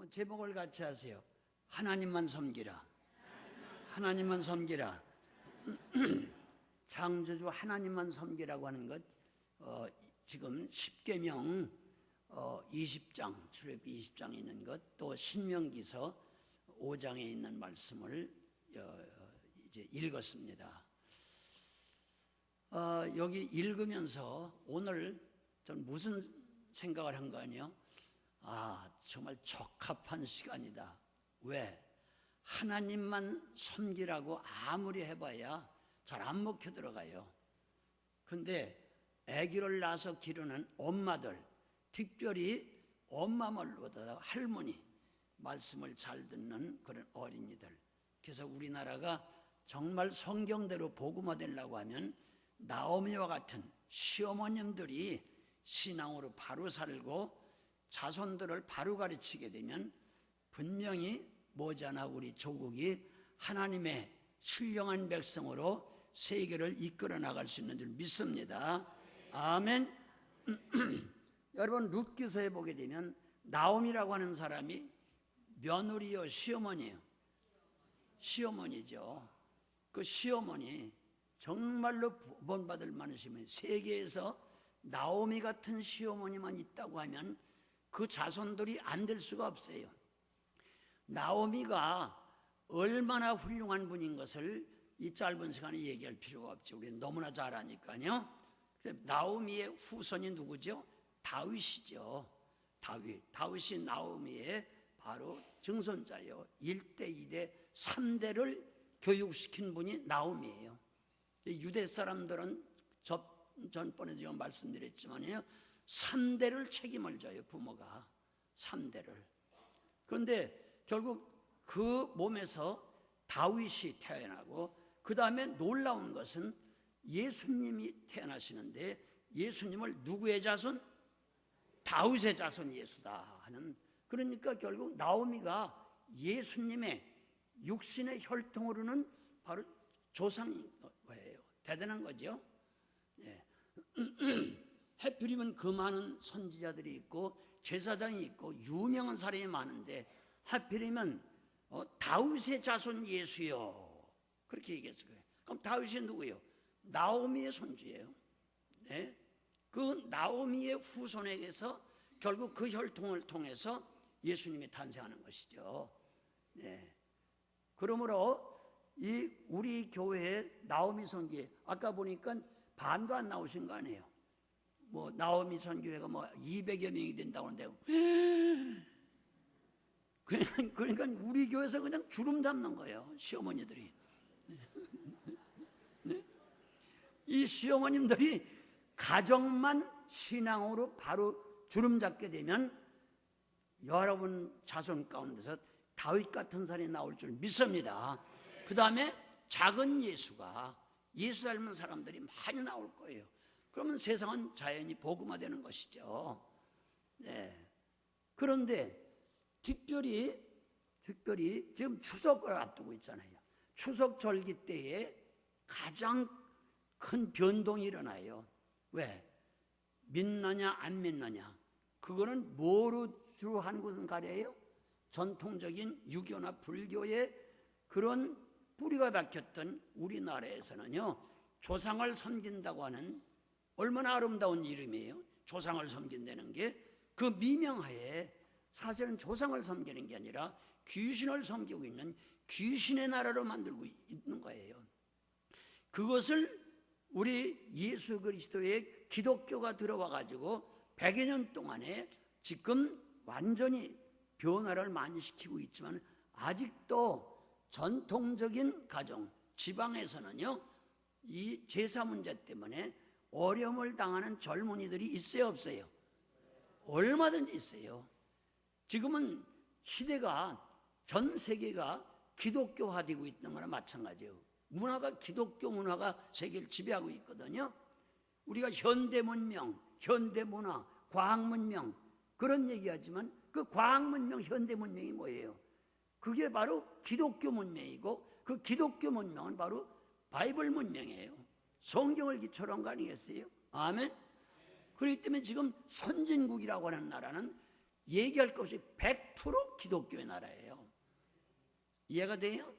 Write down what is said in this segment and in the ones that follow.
한번 제목을 같이 하세요. 하나님만 섬기라. 하나님만 섬기라. 창조주 하나님만 섬기라고 하는 것, 지금 십계명 20장, 출애굽기 20장에 있는 것, 또 신명기서 5장에 있는 말씀을 이제 읽었습니다. 여기 읽으면서 오늘 전 무슨 생각을 한 거 아니에요? 정말 적합한 시간이다. 왜? 하나님만 섬기라고 아무리 해봐야 잘 안 먹혀 들어가요. 근데 아기를 낳아서 기르는 엄마들, 특별히 엄마 말보다 할머니 말씀을 잘 듣는 그런 어린이들, 그래서 우리나라가 정말 성경대로 복음화되려고 하면 나오미와 같은 시어머님들이 신앙으로 바로 살고 자손들을 바로 가르치게 되면 분명히 머지않아 우리 조국이 하나님의 신령한 백성으로 세계를 이끌어 나갈 수 있는 줄 믿습니다. 아멘. 여러분 룻기서에 보게 되면 나오미라고 하는 사람이 며느리요 시어머니예요. 시어머니죠. 그 시어머니 정말로 본받을 만하시면 세계에서 나오미 같은 시어머니만 있다고 하면 그 자손들이 안 될 수가 없어요. 나오미가 얼마나 훌륭한 분인 것을 이 짧은 시간에 얘기할 필요가 없죠. 우리는 너무나 잘 아니까요. 나오미의 후손이 누구죠? 다윗이죠. 다윗이 나오미의 바로 증손자예요. 1대, 2대, 3대를 교육시킨 분이 나오미예요. 유대 사람들은 전번에 제가 말씀드렸지만요, 3대를 책임을 져요. 부모가 3대를. 그런데 결국 그 몸에서 다윗이 태어나고, 그 다음에 놀라운 것은 예수님이 태어나시는데, 예수님을 누구의 자손? 다윗의 자손 예수다 하는. 그러니까 결국 나오미가 예수님의 육신의 혈통으로는 바로 조상인 거예요. 대단한 거죠. 네. 하필이면 그 많은 선지자들이 있고 제사장이 있고 유명한 사람이 많은데 하필이면 다윗의 자손 예수요, 그렇게 얘기했을 거예요. 그럼 다윗이 누구예요? 나오미의 손주예요. 네? 그 나오미의 후손에게서 결국 그 혈통을 통해서 예수님이 탄생하는 것이죠. 네. 그러므로 이 우리 교회에 나오미 선교회, 아까 보니까 반도 안 나오신 거 아니에요. 뭐 나오미 선교회가 뭐 200여 명이 된다고 하는데, 그러니까 우리 교회에서 그냥 주름 잡는 거예요, 시어머니들이. 네? 이 시어머님들이 가정만 신앙으로 바로 주름 잡게 되면 여러분 자손 가운데서 다윗 같은 사람이 나올 줄 믿습니다. 그 다음에 작은 예수가, 예수 닮은 사람들이 많이 나올 거예요. 그러면 세상은 자연히 복음화되는 것이죠. 네. 그런데 특별히 지금 추석을 앞두고 있잖아요. 추석 절기 때에 가장 큰 변동이 일어나요. 왜? 믿느냐 안 믿느냐, 그거는 뭐로 주로 한 곳은 가려요? 전통적인 유교나 불교의 그런 뿌리가 박혔던 우리나라에서는요, 조상을 섬긴다고 하는, 얼마나 아름다운 이름이에요. 조상을 섬긴다는 게 그 미명하에 사실은 조상을 섬기는 게 아니라 귀신을 섬기고 있는 귀신의 나라로 만들고 있는 거예요. 그것을 우리 예수 그리스도의 기독교가 들어와 가지고 100여 년 동안에 지금 완전히 변화를 많이 시키고 있지만, 아직도 전통적인 가정, 지방에서는요, 이 제사 문제 때문에 어려움을 당하는 젊은이들이 있어요, 없어요? 얼마든지 있어요. 지금은 시대가, 전 세계가 기독교화되고 있는 거나 마찬가지예요. 문화가, 기독교 문화가 세계를 지배하고 있거든요. 우리가 현대 문명, 현대 문화, 과학 문명 그런 얘기하지만 그 과학 문명, 현대 문명이 뭐예요? 그게 바로 기독교 문명이고, 그 기독교 문명은 바로 바이블 문명이에요. 성경을 기초로 한 거 아니겠어요? 아멘. 그렇기 때문에 지금 선진국이라고 하는 나라는 얘기할 것이 100% 기독교의 나라예요. 이해가 돼요?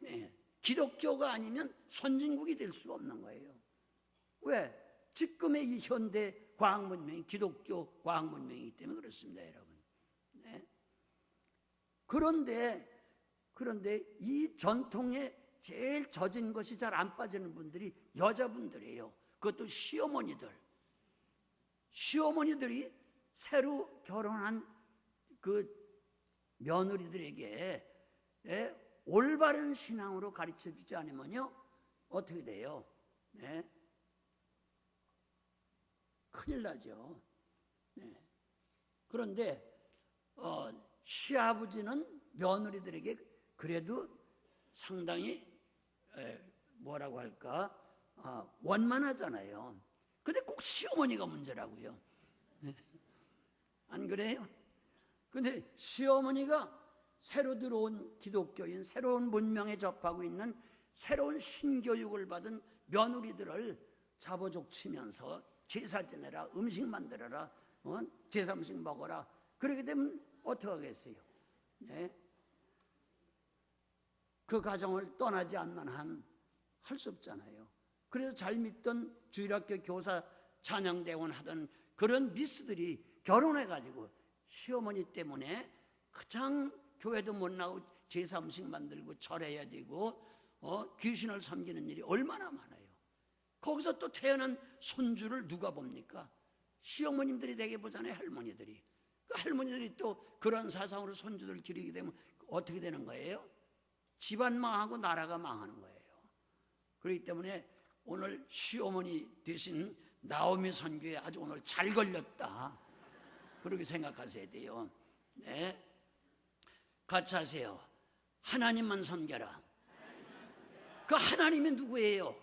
네. 기독교가 아니면 선진국이 될 수가 없는 거예요. 왜? 지금의 이 현대 과학 문명이 기독교 과학 문명이기 때문에 그렇습니다, 여러분. 네. 그런데 이 전통에 제일 젖은 것이 잘 안 빠지는 분들이 여자분들이에요. 그것도 시어머니들이 새로 결혼한 그 며느리들에게 올바른 신앙으로 가르쳐 주지 않으면요 어떻게 돼요? 네. 큰일 나죠. 네. 그런데 시아버지는 며느리들에게 그래도 상당히 뭐라고 할까 원만하잖아요. 근데 꼭 시어머니가 문제라고요. 네. 안 그래요? 근데 시어머니가 새로 들어온 기독교인, 새로운 문명에 접하고 있는 새로운 신교육을 받은 며느리들을 자보족 치면서 제사 지내라, 음식 만들어라, 제사 음식 먹어라. 그렇게 되면 어떻게 하겠어요? 네? 그 가정을 떠나지 않는 한 할 수 없잖아요. 그래서 잘 믿던 주일학교 교사 찬양대원 하던 그런 미스들이 결혼해가지고 시어머니 때문에 그냥 교회도 못 나오고 제사 음식 만들고 절해야 되고 귀신을 섬기는 일이 얼마나 많아요. 거기서 또 태어난 손주를 누가 봅니까? 시어머님들이 되게 보잖아요. 할머니들이. 그 할머니들이 또 그런 사상으로 손주들 기르게 되면 어떻게 되는 거예요? 집안 망하고 나라가 망하는 거예요. 그렇기 때문에 오늘 시어머니 되신 나오미 선교에 아주 오늘 잘 걸렸다, 그렇게 생각하셔야 돼요. 네, 같이 하세요. 하나님만 섬겨라. 그 하나님이 누구예요?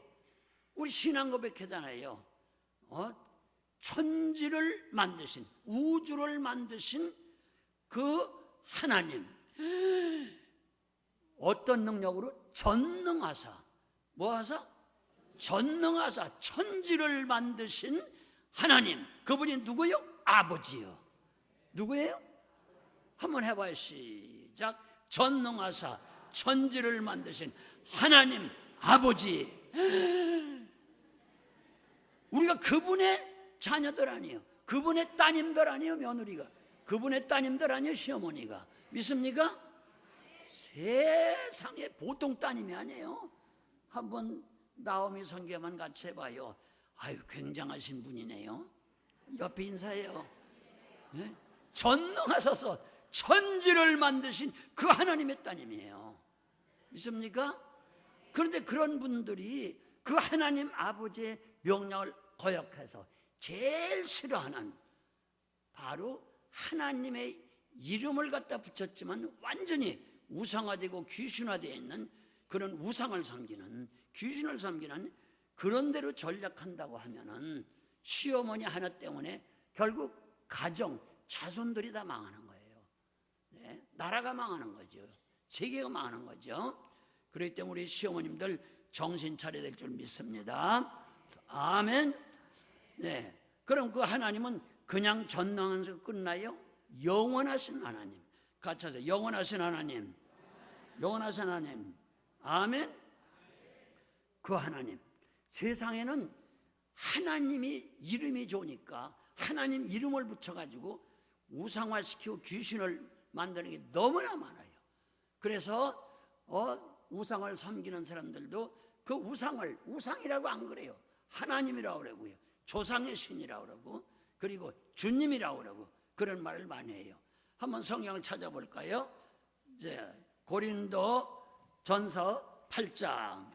우리 신앙 고백하잖아요. 천지를 만드신, 우주를 만드신 그 하나님, 어떤 능력으로? 전능하사. 뭐하사? 전능하사 천지를 만드신 하나님, 그분이 누구요? 아버지요. 누구예요? 한번 해봐요. 시작. 전능하사 천지를 만드신 하나님 아버지. 우리가 그분의 자녀들 아니에요? 그분의 따님들 아니에요? 며느리가 그분의 따님들 아니에요? 시어머니가. 믿습니까? 세상에 보통 따님이 아니에요. 한번 나오미 선교만 같이 해봐요. 아유, 굉장하신 분이네요. 옆에 인사해요. 네? 전능하셔서 천지를 만드신 그 하나님의 따님이에요. 믿습니까? 그런데 그런 분들이 그 하나님 아버지의 명령을 거역해서 제일 싫어하는, 바로 하나님의 이름을 갖다 붙였지만 완전히 우상화되고 귀신화되어 있는 그런 우상을 섬기는, 귀신을 섬기는 그런 대로 전략한다고 하면은 시어머니 하나 때문에 결국 가정, 자손들이 다 망하는 거예요. 네? 나라가 망하는 거죠. 세계가 망하는 거죠. 그렇기 때문에 우리 시어머님들 정신 차려야 될 줄 믿습니다. 아멘. 네. 그럼 그 하나님은 그냥 전능하면서 끝나요? 영원하신 하나님. 같이 하세요. 영원하신 하나님. 영원하신 하나님. 아멘. 그 하나님. 세상에는 하나님이 이름이 좋으니까 하나님 이름을 붙여가지고 우상화시키고 귀신을 만드는 게 너무나 많아요. 그래서 우상을 섬기는 사람들도 그 우상을 우상이라고 안 그래요. 하나님이라고 그러고요. 조상의 신이라고 그러고, 그리고 주님이라고 그러고, 그런 말을 많이 해요. 한번 성경을 찾아볼까요? 이제 고린도 전서 8장.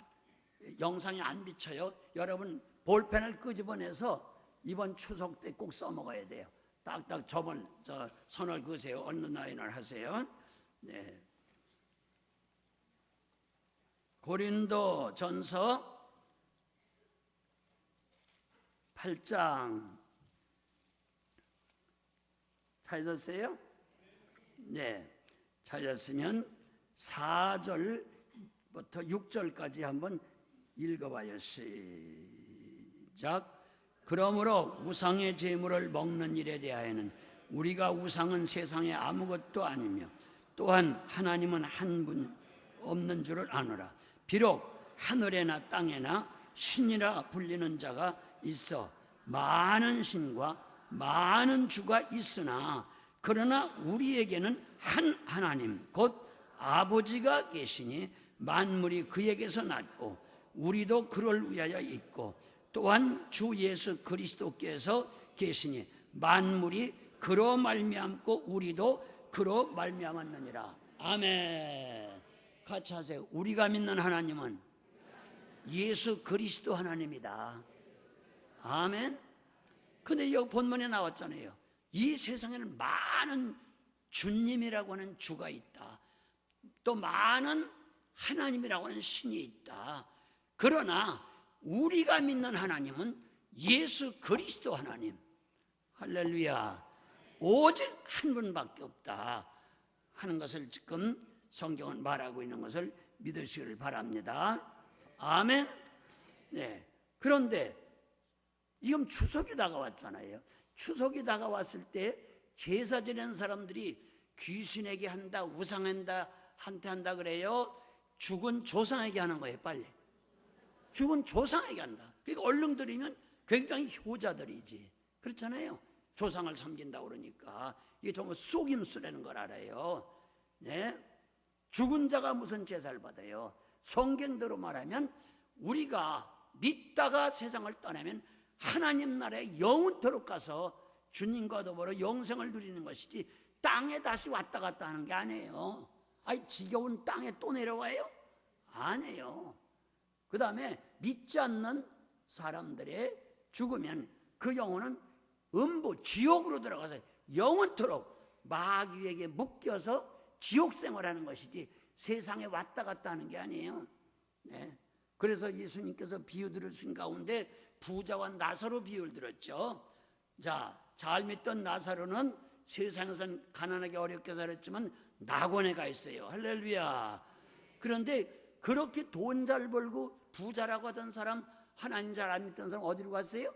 영상이 안 비쳐요. 여러분 볼펜을 끄집어내서 이번 추석 때 꼭 써먹어야 돼요. 딱딱 손을 그으세요. 어느 나인을 하세요. 네. 고린도 전서 8장 찾으셨어요? 네, 찾았으면 4절부터 6절까지 한번 읽어봐요. 시작. 그러므로 우상의 제물을 먹는 일에 대하여는 우리가 우상은 세상에 아무것도 아니며 또한 하나님은 한 분 없는 줄을 아노라. 비록 하늘에나 땅에나 신이라 불리는 자가 있어 많은 신과 많은 주가 있으나 그러나 우리에게는 한 하나님 곧 아버지가 계시니 만물이 그에게서 났고 우리도 그를 위하여 있고 또한 주 예수 그리스도께서 계시니 만물이 그로 말미암고 우리도 그로 말미암았느니라. 아멘. 같이 하세요. 우리가 믿는 하나님은 예수 그리스도 하나님이다. 아멘. 근데 여기 본문에 나왔잖아요. 이 세상에는 많은 주님이라고 하는 주가 있다. 또 많은 하나님이라고 하는 신이 있다. 그러나 우리가 믿는 하나님은 예수 그리스도 하나님. 할렐루야. 오직 한 분밖에 없다 하는 것을 지금 성경은 말하고 있는 것을 믿으시기를 바랍니다. 아멘. 네. 그런데 지금 추석이 다가왔잖아요. 추석이 다가왔을 때 제사 지내는 사람들이 귀신에게 한다, 우상한다, 한테 한다 그래요. 죽은 조상에게 하는 거예요. 빨리 죽은 조상에게 한다. 그러니까 얼른 드리면 굉장히 효자들이지. 그렇잖아요. 조상을 섬긴다 그러니까 이게 정말 속임수라는 걸 알아요. 네? 죽은 자가 무슨 제사를 받아요? 성경대로 말하면 우리가 믿다가 세상을 떠나면 하나님 나라에 영원토록 가서 주님과 더불어 영생을 누리는 것이지 땅에 다시 왔다 갔다 하는 게 아니에요. 아니 지겨운 땅에 또 내려와요? 아니에요. 그 다음에 믿지 않는 사람들의 죽으면 그 영혼은 음부 지옥으로 들어가서 영원토록 마귀에게 묶여서 지옥 생활하는 것이지 세상에 왔다 갔다 하는 게 아니에요. 네. 그래서 예수님께서 비유 들으신 가운데 부자와 나사로 비유를 들었죠. 자, 잘 믿던 나사로는 세상에선 가난하게 어렵게 살았지만 낙원에 가 있어요. 할렐루야. 그런데 그렇게 돈 잘 벌고 부자라고 하던 사람, 하나님 잘 안 믿던 사람 어디로 갔어요?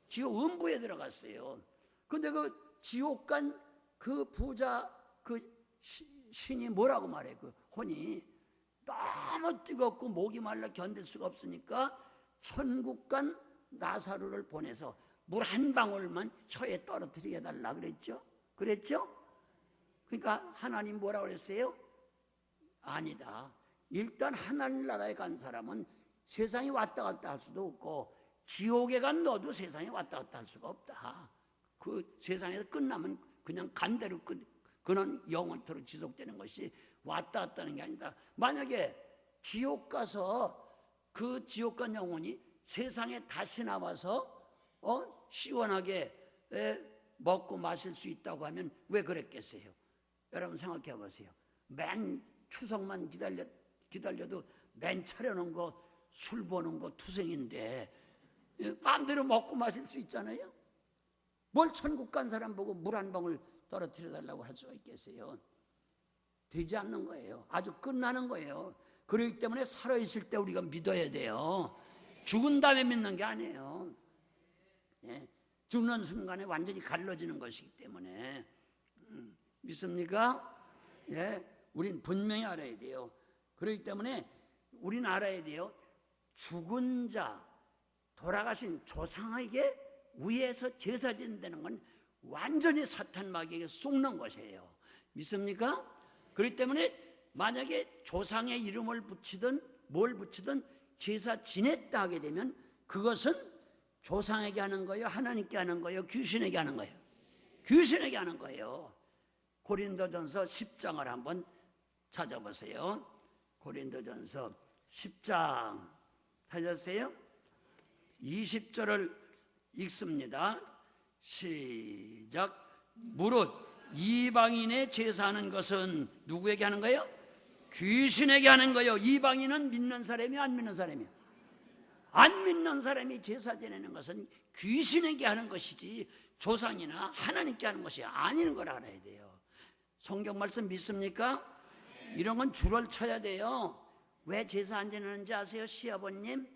지옥 음부에 들어갔어요. 근데 그 지옥 간 그 부자 그 신이 뭐라고 말해? 그 혼이 너무 뜨겁고 목이 말라 견딜 수가 없으니까 천국 간 나사로를 보내서 물 한 방울만 혀에 떨어뜨리게 해달라 그랬죠? 그랬죠? 그러니까 하나님 뭐라고 그랬어요? 아니다. 일단 하늘나라에 간 사람은 세상에 왔다 갔다 할 수도 없고 지옥에 간 너도 세상에 왔다 갔다 할 수가 없다. 그 세상에서 끝나면 그냥 간대로 그는 영원토록 지속되는 것이 왔다 갔다 하는 게 아니다. 만약에 지옥 가서 그 지옥 간 영혼이 세상에 다시 나와서 시원하게 먹고 마실 수 있다고 하면 왜 그랬겠어요? 여러분 생각해 보세요. 맨 추석만 기다려도 맨 차려놓은 거 술 보는 거 투생인데 마음대로 먹고 마실 수 있잖아요. 뭘 천국 간 사람 보고 물 한 방울 떨어뜨려 달라고 할 수가 있겠어요? 되지 않는 거예요. 아주 끝나는 거예요. 그렇기 때문에 살아있을 때 우리가 믿어야 돼요. 죽은 다음에 믿는 게 아니에요. 네. 죽는 순간에 완전히 갈라지는 것이기 때문에 믿습니까? 네. 우린 분명히 알아야 돼요. 그렇기 때문에 우린 알아야 돼요. 죽은 자, 돌아가신 조상에게 위에서 제사 지낸다는 건 완전히 사탄 마귀에게 속는 것이에요. 믿습니까? 그렇기 때문에 만약에 조상의 이름을 붙이든 뭘 붙이든 제사 지냈다 하게 되면 그것은 조상에게 하는 거예요? 하나님께 하는 거예요? 귀신에게 하는 거예요? 귀신에게 하는 거예요. 고린도전서 10장을 한번 찾아보세요. 고린도전서 10장 하셨어요? 20절을 읽습니다. 시작. 무릇 이방인의 제사하는 것은 누구에게 하는 거예요? 귀신에게 하는 거예요. 이방인은 믿는 사람이 안 믿는 사람이요? 안 믿는 사람이 제사 지내는 것은 귀신에게 하는 것이지 조상이나 하나님께 하는 것이 아닌 걸 알아야 돼요. 성경 말씀 믿습니까? 이런 건 줄을 쳐야 돼요. 왜 제사 안 지내는지 아세요? 시아버님,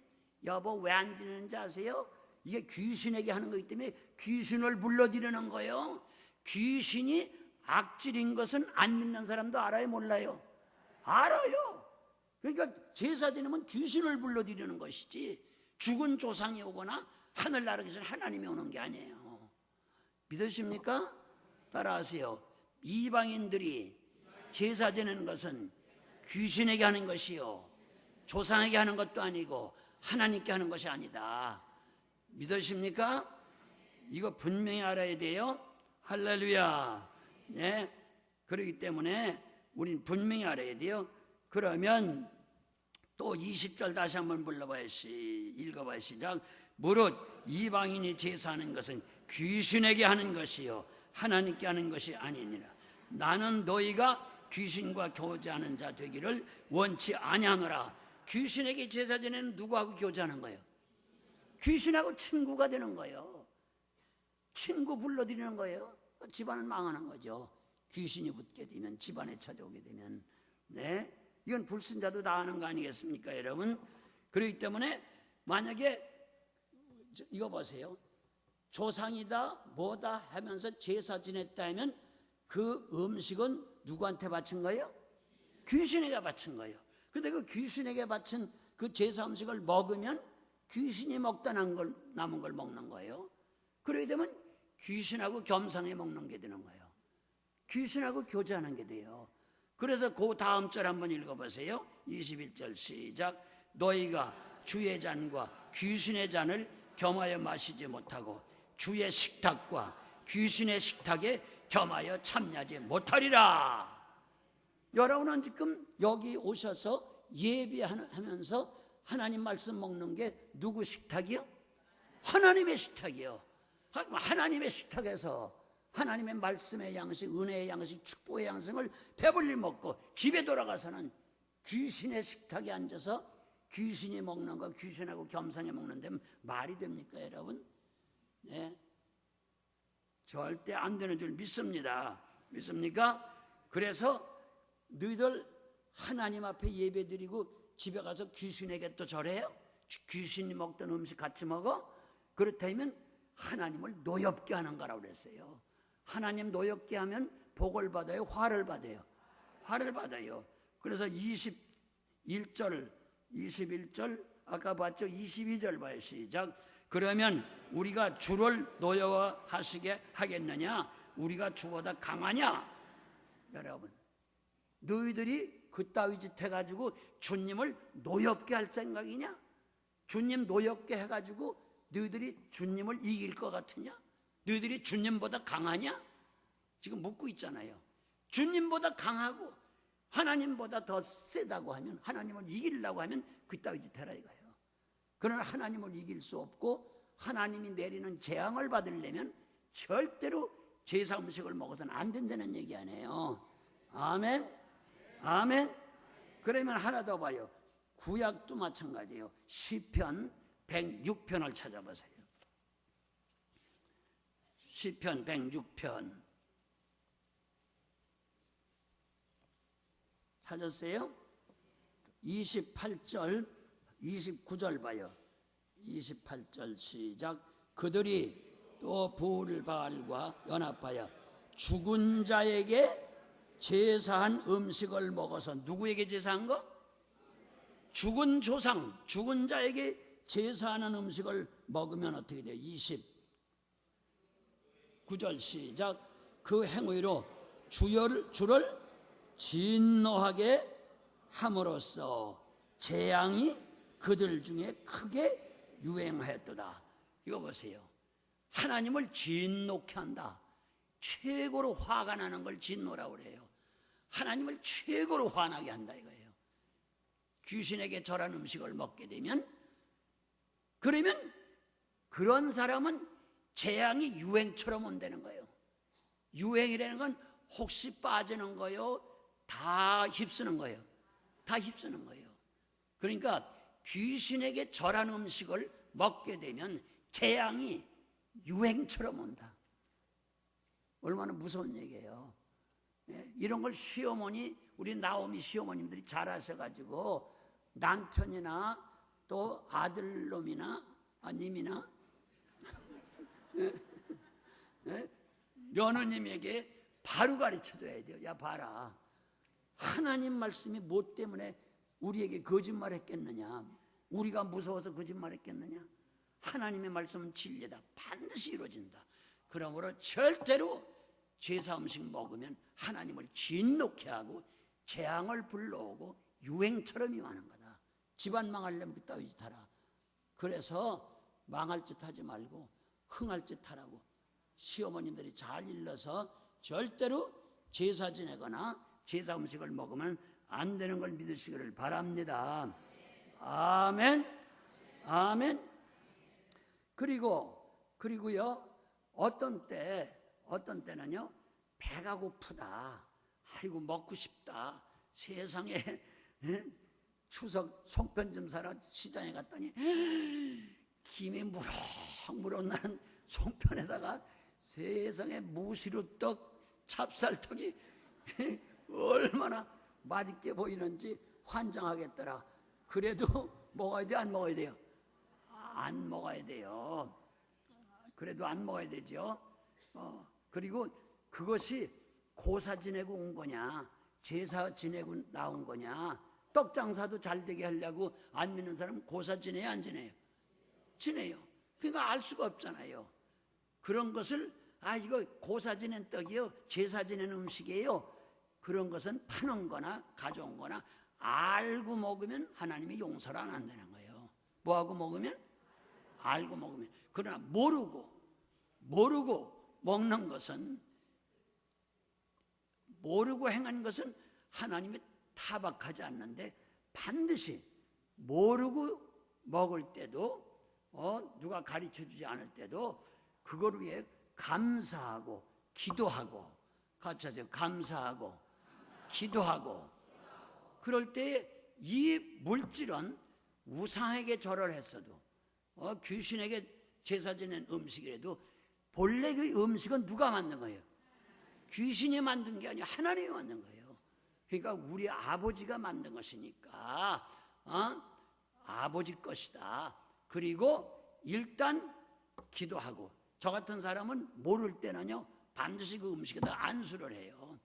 여보 왜 안 지내는지 아세요? 이게 귀신에게 하는 거기 때문에 귀신을 불러들이는 거예요. 귀신이 악질인 것은 안 믿는 사람도 알아요, 몰라요? 알아요. 그러니까 제사 지내면 귀신을 불러들이는 것이지 죽은 조상이 오거나 하늘나라 계신 하나님이 오는 게 아니에요. 믿으십니까? 따라하세요. 이방인들이 제사 지내는 것은 귀신에게 하는 것이요, 조상에게 하는 것도 아니고 하나님께 하는 것이 아니다. 믿으십니까? 이거 분명히 알아야 돼요. 할렐루야. 네. 그렇기 때문에 우린 분명히 알아야 돼요. 그러면 또 20절 다시 한번 불러봐요. 읽어봐요. 시작. 무릇 이방인이 제사하는 것은 귀신에게 하는 것이요 하나님께 하는 것이 아니니라. 나는 너희가 귀신과 교제하는 자 되기를 원치 아니하노라. 귀신에게 제사 지내는 누구하고 교제하는 거예요? 귀신하고 친구가 되는 거예요. 친구 불러들이는 거예요. 집안은 망하는 거죠. 귀신이 붙게 되면, 집안에 찾아오게 되면. 네, 이건 불신자도 다 아는 거 아니겠습니까, 여러분? 그렇기 때문에 만약에 이거 보세요. 조상이다 뭐다 하면서 제사 지냈다 하면 그 음식은 누구한테 바친 거예요? 귀신에게 바친 거예요. 근데 그 귀신에게 바친 그 제사 음식을 먹으면 귀신이 먹다 남은 걸 먹는 거예요. 그러게 되면 귀신하고 겸상해 먹는 게 되는 거예요. 귀신하고 교제하는 게 돼요. 그래서 그 다음 절 한번 읽어보세요. 21절 시작. 너희가 주의 잔과 귀신의 잔을 겸하여 마시지 못하고 주의 식탁과 귀신의 식탁에 겸하여 참여하지 못하리라. 여러분은 지금 여기 오셔서 예배하면서 하나님 말씀 먹는 게 누구 식탁이요? 하나님의 식탁이요. 하나님의 식탁에서 하나님의 말씀의 양식, 은혜의 양식, 축복의 양식을 배불리 먹고 집에 돌아가서는 귀신의 식탁에 앉아서 귀신이 먹는 거, 귀신하고 겸상해 먹는 데는 말이 됩니까, 여러분? 네. 절대 안 되는 줄 믿습니다. 믿습니까? 그래서 너희들 하나님 앞에 예배 드리고 집에 가서 귀신에게 또 절해요? 귀신이 먹던 음식 같이 먹어? 그렇다면 하나님을 노엽게 하는 거라고 그랬어요. 하나님 노엽게 하면 복을 받아요? 화를 받아요? 화를 받아요. 그래서 21절 아까 봤죠? 22절 봐요. 시작. 그러면 우리가 주를 노여워하시게 하겠느냐? 우리가 주보다 강하냐? 여러분, 너희들이 그따위 짓 해가지고 주님을 노엽게 할 생각이냐? 주님 노엽게 해가지고 너희들이 주님을 이길 것 같으냐? 너희들이 주님보다 강하냐? 지금 묻고 있잖아요. 주님보다 강하고 하나님보다 더 세다고 하면, 하나님을 이기려고 하면 그따위 짓 해라 이거예요. 그러나 하나님을 이길 수 없고 하나님이 내리는 재앙을 받으려면 절대로 제사 음식을 먹어서는 안 된다는 얘기 아니에요. 아멘. 아멘. 그러면 하나 더 봐요. 구약도 마찬가지예요. 시편 106편을 찾아보세요. 시편 106편 찾았어요? 28절 29절 봐요. 28절 시작. 그들이 또 부울바알과 연합하여 죽은 자에게 제사한 음식을 먹어서, 누구에게 제사한 거? 죽은 조상, 죽은 자에게 제사하는 음식을 먹으면 어떻게 돼요? 29절 시작. 그 행위로 주를 진노하게 함으로써 재앙이 그들 중에 크게 유행하였도다. 이거 보세요. 하나님을 진노케 한다. 최고로 화가 나는 걸 진노라고 그래요. 하나님을 최고로 화나게 한다 이거예요. 귀신에게 절한 음식을 먹게 되면, 그러면 그런 사람은 재앙이 유행처럼 온다는 거예요. 유행이라는 건 혹시 빠지는 거요, 다 휩쓰는 거예요. 다 휩쓰는 거예요. 그러니까 귀신에게 절한 음식을 먹게 되면 재앙이 유행처럼 온다. 얼마나 무서운 얘기예요. 이런 걸 시어머니, 우리 나오미 시어머님들이 잘 하셔가지고 남편이나 또 아들놈이나 님이나 며느님에게 바로 가르쳐줘야 돼요. 야 봐라, 하나님 말씀이 뭐 때문에 우리에게 거짓말했겠느냐? 우리가 무서워서 거짓말했겠느냐? 하나님의 말씀은 진리다. 반드시 이루어진다. 그러므로 절대로 제사 음식 먹으면 하나님을 진노케 하고 재앙을 불러오고 유행처럼 임하는 거다. 집안 망하려면 그따위 짓 하라. 그래서 망할 짓 하지 말고 흥할 짓 하라고. 시어머님들이 잘 일러서 절대로 제사 지내거나 제사 음식을 먹으면 안 되는 걸 믿으시기를 바랍니다. 아멘. 아멘. 그리고요, 어떤 때는요, 배가 고프다. 아이고, 먹고 싶다. 세상에, 추석 송편 좀 사러 시장에 갔더니, 김이 무럭무럭 나는 송편에다가 세상에 무시루떡, 찹쌀떡이 얼마나 맛있게 보이는지 환장하겠더라. 그래도 먹어야 돼, 안 먹어야 돼요? 안 먹어야 돼요. 그래도 안 먹어야 되죠. 그리고 그것이 고사 지내고 온 거냐, 제사 지내고 나온 거냐, 떡 장사도 잘 되게 하려고 안 믿는 사람은 고사 지내요, 안 지내요? 지내요. 그러니까 알 수가 없잖아요. 그런 것을 이거 고사 지낸 떡이요, 제사 지낸 음식이에요, 그런 것은 파는 거나 가져온 거나 알고 먹으면 하나님이 용서를 안 한다는 거예요. 뭐하고 먹으면? 알고 먹으면. 그러나 모르고 먹는 것은, 모르고 행한 것은 하나님이 타박하지 않는데, 반드시 모르고 먹을 때도 누가 가르쳐주지 않을 때도 그걸 위해 감사하고 기도하고, 같이 하죠. 감사하고 기도하고. 그럴 때 이 물질은 우상에게 절을 했어도, 귀신에게 제사 지낸 음식이라도 본래 그 음식은 누가 만든 거예요? 귀신이 만든 게 아니라 하나님이 만든 거예요. 그러니까 우리 아버지가 만든 것이니까 아버지 것이다. 그리고 일단 기도하고. 저 같은 사람은 모를 때는요, 반드시 그 음식에다 안수를 해요.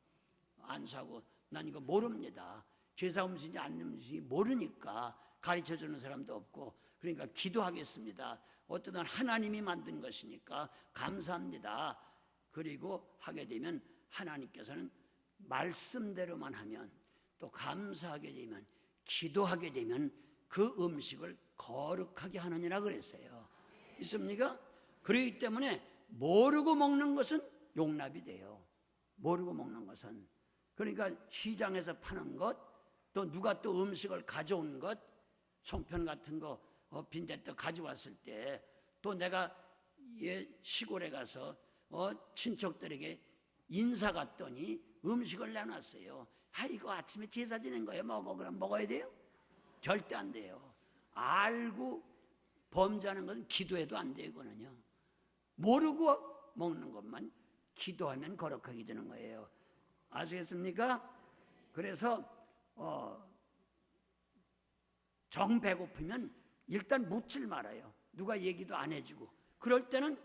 안수하고, 난 이거 모릅니다. 제사 음식인지 안 음식인지 모르니까 가르쳐주는 사람도 없고, 그러니까 기도하겠습니다. 어떠든 하나님이 만든 것이니까 감사합니다. 그리고 하게 되면 하나님께서는 말씀대로만 하면, 또 감사하게 되면, 기도하게 되면 그 음식을 거룩하게 하느니라 그랬어요. 있습니까? 그렇기 때문에 모르고 먹는 것은 용납이 돼요. 모르고 먹는 것은. 그러니까 시장에서 파는 것, 또 누가 또 음식을 가져온 것, 송편 같은 거 빈대떡 가져왔을 때, 또 내가 시골에 가서 친척들에게 인사 갔더니 음식을 내놨어요. 이거 아침에 제사 지낸 거예요, 먹어. 그럼 먹어야 돼요? 절대 안 돼요. 알고 범죄하는 건 기도해도 안 되거든요. 모르고 먹는 것만 기도하면 거룩하게 되는 거예요. 아시겠습니까? 그래서 정 배고프면 일단 묻질 말아요. 누가 얘기도 안 해주고. 그럴 때는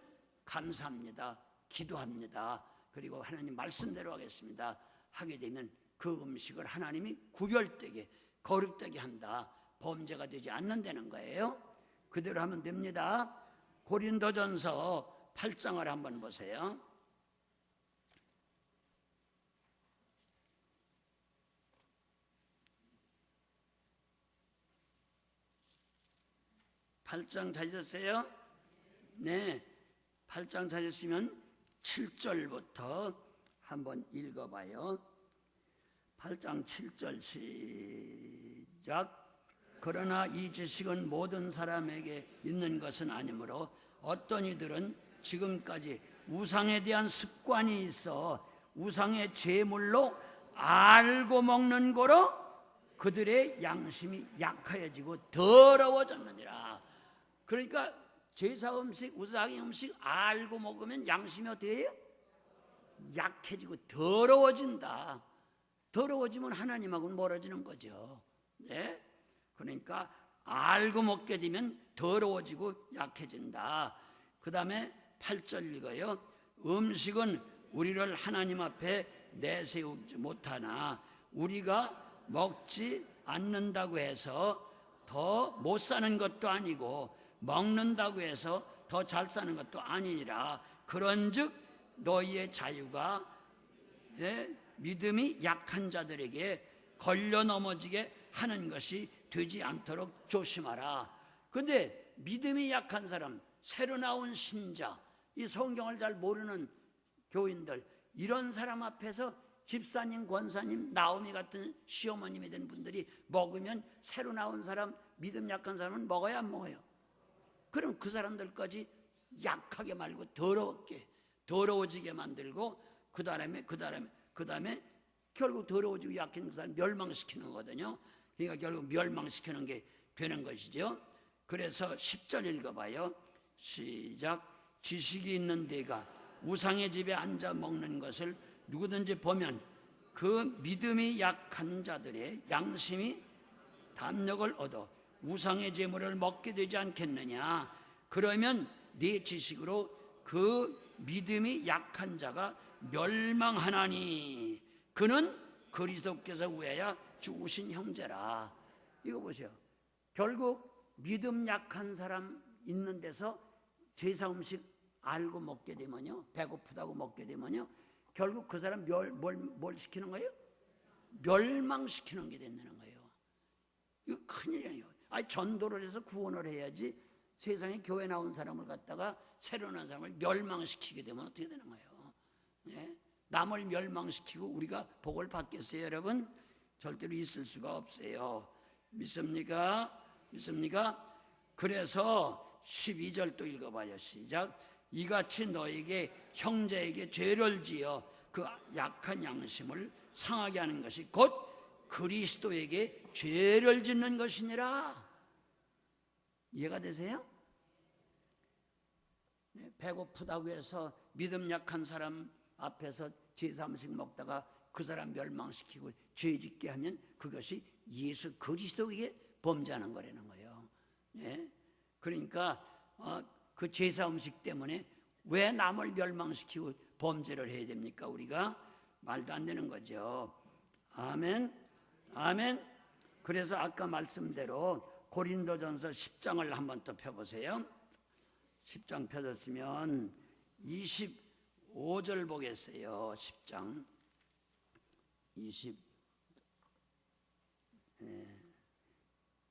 감사합니다, 기도합니다, 그리고 하나님 말씀대로 하겠습니다 하게 되면 그 음식을 하나님이 구별되게 거룩되게 한다. 범죄가 되지 않는다는 거예요. 그대로 하면 됩니다. 고린도전서 8장을 한번 보세요. (8장) 찾으셨어요? 네, 8장 찾으시면 7절부터 한번 읽어봐요. 8장 7절 시작. 그러나 이 지식은 모든 사람에게 있는 것은 아니므로 어떤 이들은 지금까지 우상에 대한 습관이 있어 우상의 제물로 알고 먹는 거로 그들의 양심이 약하여지고 더러워졌느니라. 그러니까 제사 음식, 우상의 음식 알고 먹으면 양심이 어떻게 해요? 약해지고 더러워진다. 더러워지면 하나님하고는 멀어지는 거죠. 네? 그러니까 알고 먹게 되면 더러워지고 약해진다. 그 다음에 8절 읽어요. 음식은 우리를 하나님 앞에 내세우지 못하나 우리가 먹지 않는다고 해서 더 못 사는 것도 아니고 먹는다고 해서 더 잘 사는 것도 아니니라. 그런즉 너희의 자유가 믿음이 약한 자들에게 걸려 넘어지게 하는 것이 되지 않도록 조심하라. 그런데 믿음이 약한 사람, 새로 나온 신자, 이 성경을 잘 모르는 교인들, 이런 사람 앞에서 집사님, 권사님, 나오미 같은 시어머님이 된 분들이 먹으면 새로 나온 사람, 믿음 약한 사람은 먹어야 안 먹어요? 그럼 그 사람들까지 약하게 말고 더러워지게 만들고 그 다음에 결국 더러워지고 약한 그 사람 멸망시키는 거거든요. 그러니까 결국 멸망시키는 게 되는 것이죠. 그래서 10절 읽어봐요. 시작. 지식이 있는 데가 우상의 집에 앉아 먹는 것을 누구든지 보면 그 믿음이 약한 자들의 양심이 담력을 얻어 우상의 제물을 먹게 되지 않겠느냐. 그러면 네 지식으로 그 믿음이 약한 자가 멸망하나니 그는 그리스도께서 위하여 죽으신 형제라. 이거 보세요. 결국 믿음 약한 사람 있는 데서 제사 음식 알고 먹게 되면요, 배고프다고 먹게 되면요, 결국 그 사람 뭘 시키는 거예요? 멸망시키는 게 된다는 거예요. 이거 큰일이에요. 아니, 전도를 해서 구원을 해야지 세상에 교회 나온 사람을 갖다가 새로 난 사람을 멸망시키게 되면 어떻게 되는 거예요? 네? 남을 멸망시키고 우리가 복을 받겠어요, 여러분? 절대로 있을 수가 없어요. 믿습니까? 믿습니까? 그래서 12절 또 읽어봐요. 시작. 이같이 너에게 형제에게 죄를 지어 그 약한 양심을 상하게 하는 것이 곧 그리스도에게 죄를 짓는 것이니라. 이해가 되세요? 네, 배고프다고 해서 믿음 약한 사람 앞에서 제사 음식 먹다가 그 사람 멸망시키고 죄짓게 하면 그것이 예수 그리스도에게 범죄하는 거라는 거예요. 네? 그러니까 그 제사 음식 때문에 왜 남을 멸망시키고 범죄를 해야 됩니까? 우리가 말도 안 되는 거죠. 아멘, 아멘. 그래서 아까 말씀대로 고린도전서 10장을 한번 또 펴보세요. 10장 펴졌으면 25절 보겠어요. 10장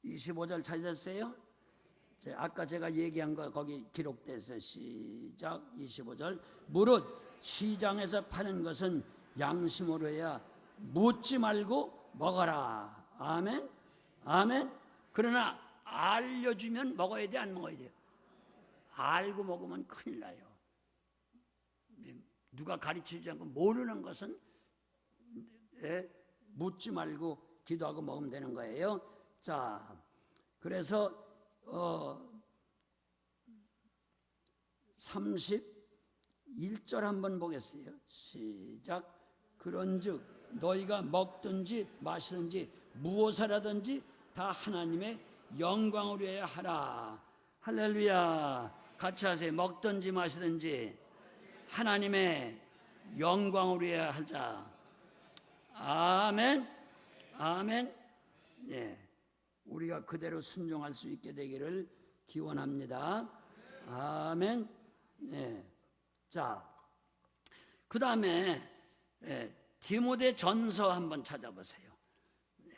25절 찾으셨어요? 아까 제가 얘기한 거 거기 기록돼서 시작. 25절. 무릇 시장에서 파는 것은 양심으로 해야 묻지 말고 먹어라. 아멘, 아멘. 그러나 알려주면 먹어야 돼, 안 먹어야 돼요? 알고 먹으면 큰일 나요. 누가 가르치지 않고 모르는 것은 묻지 말고 기도하고 먹으면 되는 거예요. 자, 그래서 31절 한번 보겠어요. 시작. 그런즉 너희가 먹든지 마시든지 무엇을 하든지 다 하나님의 영광을 위하여 하라. 할렐루야. 같이 하세요. 먹든지 마시든지 하나님의 영광을 위하여 하자. 아멘, 아멘. 네, 우리가 그대로 순종할 수 있게 되기를 기원합니다. 아멘. 네. 자, 그 다음에 디모데전서 한번 찾아보세요. 네.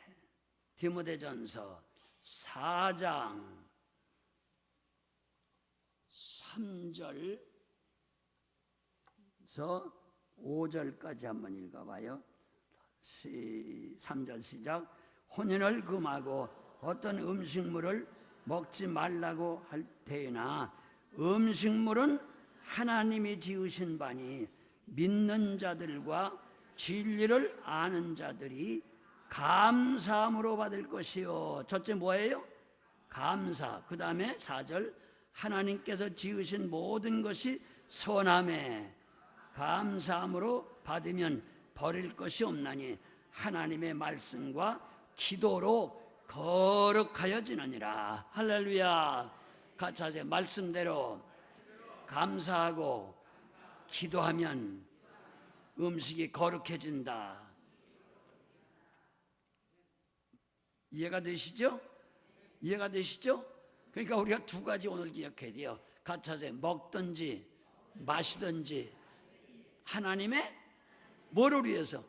디모데전서 4장 3절에서 5절까지 한번 읽어봐요. 3절 시작. 혼인을 금하고 어떤 음식물을 먹지 말라고 할 때나 음식물은 하나님이 지으신 바니 믿는 자들과 진리를 아는 자들이 감사함으로 받을 것이요. 첫째 뭐예요? 감사. 그 다음에 4절. 하나님께서 지으신 모든 것이 선함에 감사함으로 받으면 버릴 것이 없나니 하나님의 말씀과 기도로 거룩하여지느니라. 할렐루야. 같이 하세요. 말씀대로 감사하고 기도하면 음식이 거룩해진다. 이해가 되시죠? 이해가 되시죠? 그러니까 우리가 두 가지 오늘 기억해야 돼요. 같이 하세요. 먹든지 마시든지 하나님의 뭐를 위해서?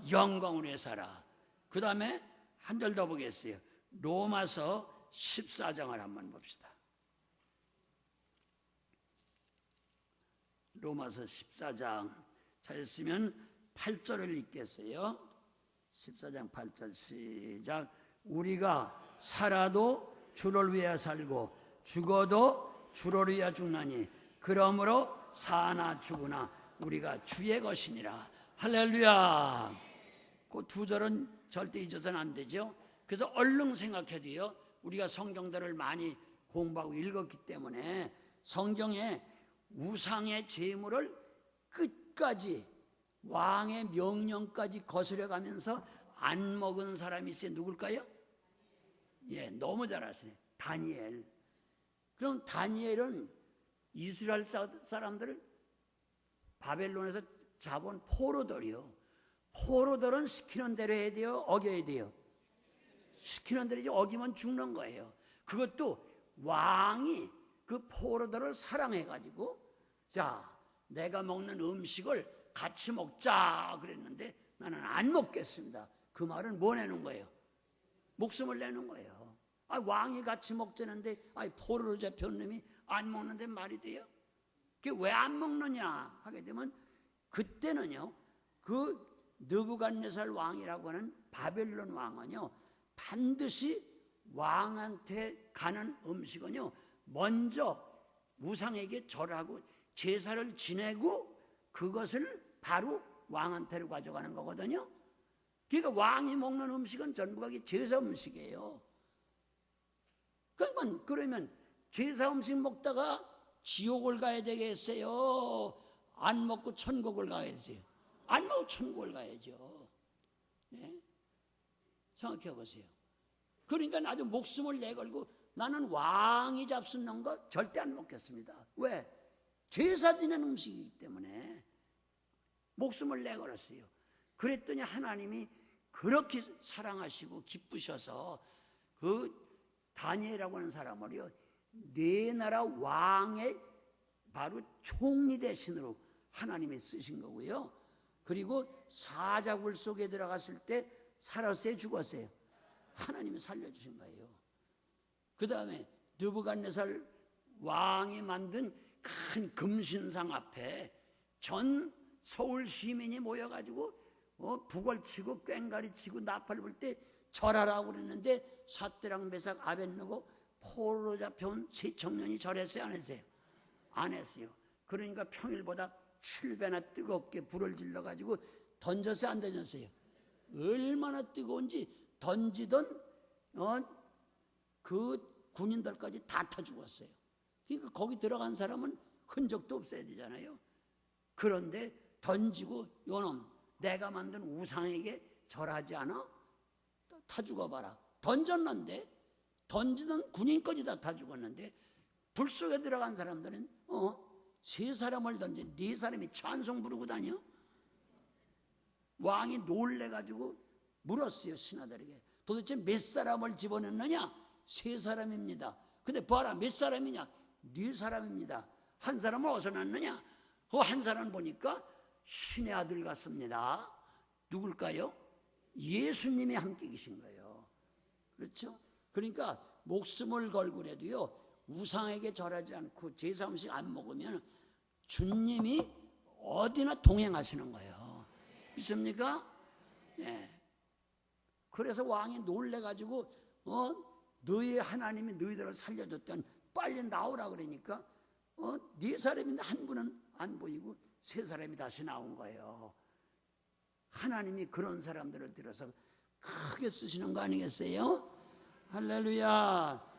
영광을 위해서 하라. 그 다음에 한 절 더 보겠어요. 로마서 14장을 한번 봅시다. 로마서 14장 찾았으면 8절을 읽겠어요. 14장 8절 시작. 우리가 살아도 주를 위하여 살고 죽어도 주를 위하여 죽나니 그러므로 사나 죽으나 우리가 주의 것이니라. 할렐루야. 그 두 절은 절대 잊어서는 안 되죠. 그래서 얼른 생각해야 돼요. 우리가 성경들을 많이 공부하고 읽었기 때문에 성경에 우상의 제물을 끝까지 왕의 명령까지 거스려 가면서 안 먹은 사람이 있어요. 누굴까요? 예, 너무 잘 아시네. 다니엘. 그럼 다니엘은 이스라엘 사람들을 바벨론에서 잡은 포로들이요. 포로들은 시키는 대로 해야 돼요? 어겨야 돼요? 시키는 대로 이제 어기면 죽는 거예요. 그것도 왕이 그 포로들을 사랑해가지고 자, 내가 먹는 음식을 같이 먹자 그랬는데 나는 안 먹겠습니다. 그 말은 뭐 내는 거예요? 목숨을 내는 거예요. 아, 왕이 같이 먹자는데 포로로 잡혀온 놈이 안 먹는데 말이 돼요? 그게 왜 안 먹느냐 하게 되면 그때는요, 그 느부갓네살 왕이라고 하는 바벨론 왕은요, 반드시 왕한테 가는 음식은요, 먼저 우상에게 절하고 제사를 지내고 그것을 바로 왕한테로 가져가는 거거든요. 그러니까 왕이 먹는 음식은 전부가 제사 음식이에요. 그러면 제사 음식 먹다가 지옥을 가야 되겠어요? 안 먹고 천국을 가야 되세요? 안 먹고 천국을 가야죠. 네? 생각해 보세요. 그러니까 아주 목숨을 내걸고 나는 왕이 잡수는 거 절대 안 먹겠습니다. 왜? 제사 지낸 음식이기 때문에 목숨을 내걸었어요. 그랬더니 하나님이 그렇게 사랑하시고 기쁘셔서 그 다니엘이라고 하는 사람을요, 네 나라 왕의 바로 총리 대신으로 하나님이 쓰신 거고요. 그리고 사자굴 속에 들어갔을 때 살았어요, 죽었어요? 하나님이 살려주신 거예요. 그 다음에 느부갓네살 왕이 만든 큰 금신상 앞에 전 서울 시민이 모여가지고 북을치고 꽹가리치고 나팔을 불 때 절하라고 그랬는데 삿대랑 메삭 아벳느고 포로로 잡혀온 세 청년이 절했어요, 안 했어요? 안 했어요. 그러니까 평일보다 7배나 뜨겁게 불을 질러가지고 던졌어요, 안 던졌어요? 얼마나 뜨거운지 던지던 그 군인들까지 다 타 죽었어요. 그러니까 거기 들어간 사람은 흔적도 없어야 되잖아요. 그런데 던지고 요놈 내가 만든 우상에게 절하지 않아? 타 죽어봐라. 던졌는데 던지던 군인까지 다 죽었는데 불 속에 들어간 사람들은 세 사람을 던진 네 사람이 찬송 부르고 다녀? 왕이 놀래가지고 물었어요, 신하들에게. 도대체 몇 사람을 집어넣느냐? 세 사람입니다. 근데 봐라, 몇 사람이냐? 네 사람입니다. 한 사람을 어디서 낳느냐? 그 한 사람 보니까 신의 아들 같습니다. 누굴까요? 예수님이 함께 계신 거예요. 그렇죠? 그러니까 목숨을 걸고라도요, 우상에게 절하지 않고 제사 음식 안 먹으면 주님이 어디나 동행하시는 거예요. 믿습니까? 예. 그래서 왕이 놀래가지고 너희 하나님이 너희들을 살려줬더니 빨리 나오라 그러니까 네 사람인데 한 분은 안 보이고 세 사람이 다시 나온 거예요. 하나님이 그런 사람들을 들어서 크게 쓰시는 거 아니겠어요? 할렐루야,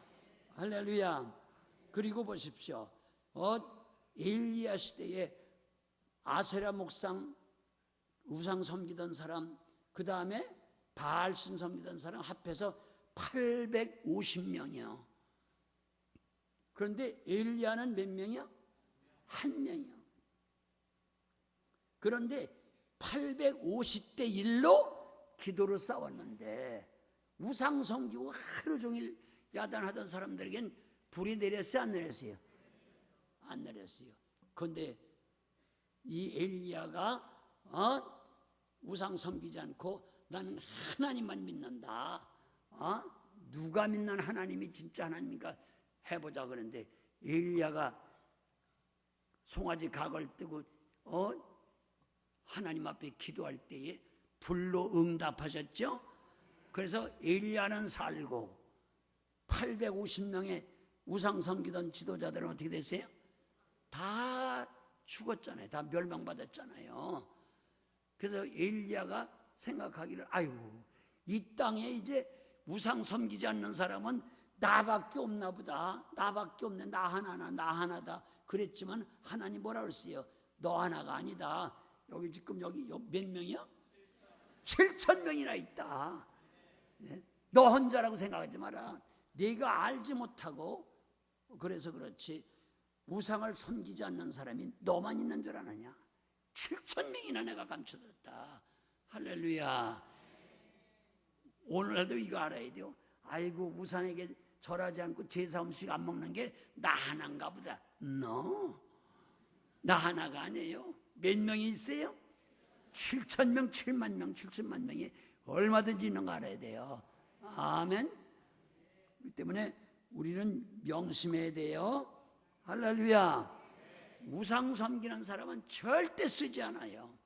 할렐루야. 그리고 보십시오. 엘리야 시대에 아세라 목상 우상 섬기던 사람, 그 다음에 바알신 섬기던 사람 합해서 850명이요. 그런데 엘리야는 몇 명이요? 한 명이요. 그런데 850대 1로 기도를 싸웠는데 우상 섬기고 하루 종일 야단하던 사람들에겐 불이 내렸어요, 안 내렸어요? 안 내렸어요. 그런데 이 엘리야가 우상 섬기지 않고 나는 하나님만 믿는다. 누가 믿는 하나님이 진짜 하나님인가 해보자 그러는데 엘리야가 송아지 각을 뜨고 하나님 앞에 기도할 때에 불로 응답하셨죠. 그래서 엘리야는 살고 850명의 우상 섬기던 지도자들은 어떻게 됐어요? 다 죽었잖아요. 다 멸망받았잖아요. 그래서 엘리야가 생각하기를 아유, 이 땅에 이제 우상 섬기지 않는 사람은 나밖에 없나 보다. 나밖에 없네. 나 하나다. 그랬지만 하나님 뭐라 그랬어요? 너 하나가 아니다. 여기 지금 여기 몇 명이야? 7,000명이나 있다. 너 혼자라고 생각하지 마라. 네가 알지 못하고 그래서 그렇지 우상을 섬기지 않는 사람이 너만 있는 줄 아느냐. 7,000명이나 내가 감춰뒀다. 할렐루야. 오늘날도 이거 알아야 돼요. 아이고 우상에게 절하지 않고 제사 음식 안 먹는 게 나 하나인가 보다. No. 나 하나가 아니에요. 몇 명이 있어요? 7,000명, 7만 명, 70만 명이 얼마든지 있는 거 알아야 돼요. 아멘. 그렇기 때문에 우리는 명심해야 돼요. 할렐루야. 우상 섬기는 사람은 절대 쓰지 않아요.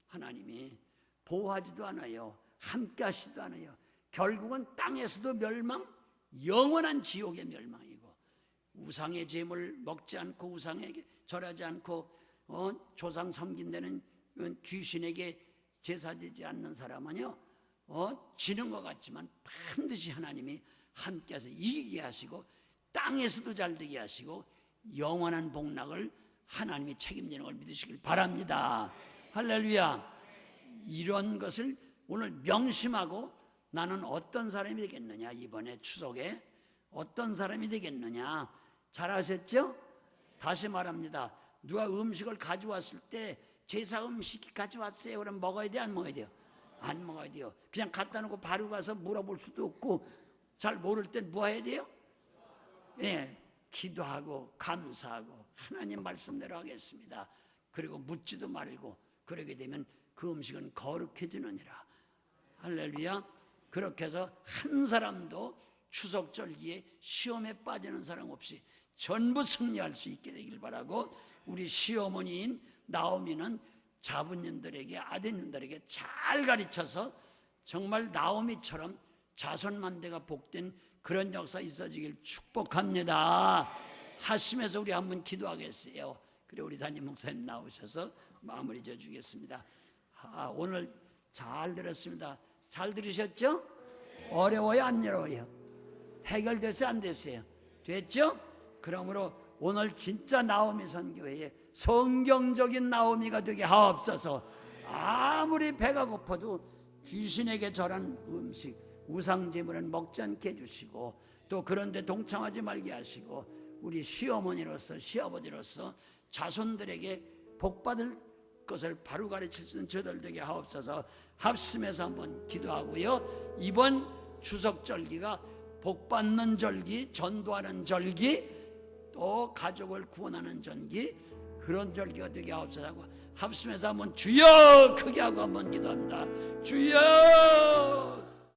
하나님이 보호하지도 않아요. 함께 하시지도 않아요. 결국은 땅에서도 멸망, 영원한 지옥의 멸망이고, 우상의 제물 먹지 않고 우상에게 절하지 않고 조상 섬긴다는 귀신에게 제사되지 않는 사람은요 지는 것 같지만 반드시 하나님이 함께해서 이기게 하시고 땅에서도 잘되게 하시고 영원한 복락을 하나님이 책임지는 걸 믿으시길 바랍니다. 할렐루야. 이런 것을 오늘 명심하고 나는 어떤 사람이 되겠느냐, 이번에 추석에 어떤 사람이 되겠느냐. 잘 아셨죠? 다시 말합니다. 누가 음식을 가져왔을 때 제사 음식 가져왔어요. 그럼 먹어야 돼, 안 먹어야 돼요? 안 먹어야 돼요. 그냥 갖다 놓고 바로 가서 물어볼 수도 없고, 잘 모를 땐 뭐 해야 돼요? 예, 기도하고 감사하고 하나님 말씀대로 하겠습니다. 그리고 묻지도 말고 그러게 되면 그 음식은 거룩해지느니라. 할렐루야. 그렇게 해서 한 사람도 추석절기에 시험에 빠지는 사람 없이 전부 승리할 수 있게 되길 바라고, 우리 시어머니인 나오미는 자부님들에게, 아드님들에게 잘 가르쳐서 정말 나오미처럼 자손만대가 복된 그런 역사 있어지길 축복합니다. 하시면서 우리 한번 기도하겠어요. 그래 우리 담임 목사님 나오셔서 마무리 지어주겠습니다. 오늘 잘 들었습니다. 잘 들으셨죠? 어려워요, 안 어려워요? 해결됐어요, 안 됐어요? 됐죠? 그러므로 오늘 진짜 나오미 선교회에 성경적인 나오미가 되게 하옵소서. 아무리 배가 고파도 귀신에게 절한 음식, 우상제물은 먹지 않게 해주시고, 또 그런데 동참하지 말게 하시고, 우리 시어머니로서 시아버지로서 자손들에게 복받을 것을 바로 가르칠 수 있는 저들 되게 하옵소서. 합심해서 한번 기도하고요. 이번 추석절기가 복받는 절기, 전도하는 절기, 또 가족을 구원하는 절기, 그런 절기가 되게 하옵소서 하고 합심해서 한번 주여 크게 하고 한번 기도합니다. 주여.